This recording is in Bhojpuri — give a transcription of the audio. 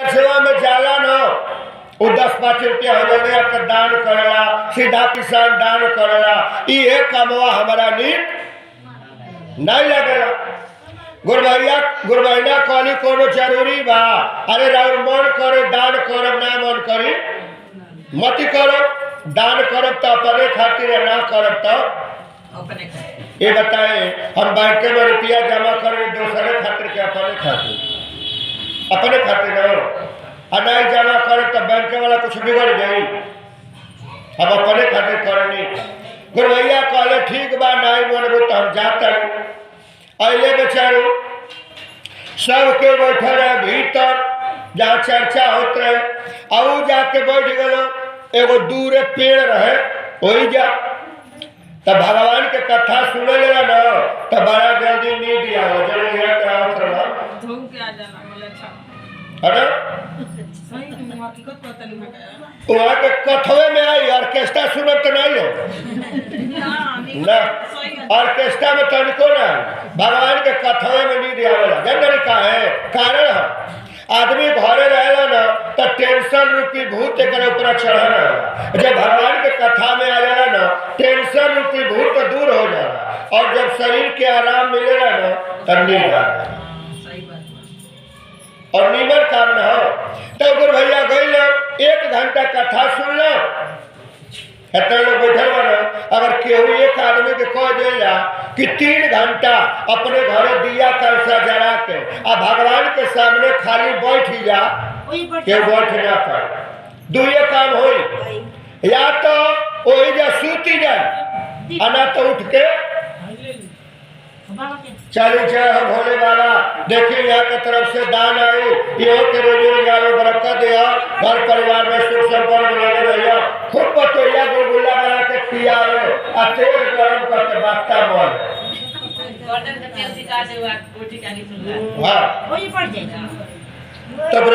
सेवा में जाला न वो 10-5 रुपया हो जाने तो दान करेला, सीधा किसान दान करेला। ये कमवा हमारा नीक नहीं लगेला। गुरबैया कहली कोनो जरूरी बा, अरे राउर मन करे दान करब, ना मन करी मती करब। दान करब तो अपने खातिर, ना करब तो अपने खातिर। ये बताए हम बैंक में रुपया जमा करें दूसरे खातिर के अपने खातिर? अपने खातिर न नहीं जमा करें तो बैंक वाला कुछ बिगड़ जाई, हम अपने खातिर करनी। गुरबैया कहले ठीक बा, नहीं मनबू तो हम जाते। अले बेचारू सबके बैठे रहे भीतर जहाँ चर्चा होते रहे, अब जाके बैठ गए। एगो दूर पेड़ रहे वही जा, तब भगवान के कथा सुने लेला ना तो बड़ा जल्दी नींद आ जल्दी अरे वहाँ के कथवे में आई ऑर्केस्ट्रा सुनब तो नहीं हो ना, ऑर्केस्ट्रा में तनिको ना, भगवान के कथवे में नींद आवेला। जनवरी का है कारण है आदमी घरे रहेला ना तो टेंशन रूपी भूत एक ऊपर चढ़ा। जब भगवान के कथा में आ जाला ना टेंशन रूपी भूत दूर हो जाला, और जब शरीर के आराम मिलेला ना तब नींद आ जाला और नीमर काम न हो। तो गुरु भैया गई 1 घंटा कथा सुन लो, इतना लोग बैठे बना। अगर केहू एक आदमी के कह देला कि 3 घंटा अपने घरे दिया कलसा जला के आ भगवान के सामने खाली बैठ जा, केहू बैठ ना पाए। दुए काम होई, या तो वही जा सूती जाए, ना तो उठ के चली जाए। हम भोले बाबा देखिए यहाँ के तरफ से दान आई, यो के रोजी रोजगार में बरकत दिया, घर परिवार में सुख संपन्न बने रहिए। खूब पतोया गुलगुला बना के खियावे आ तेल गरम करके बास्ता मोल हाँ तब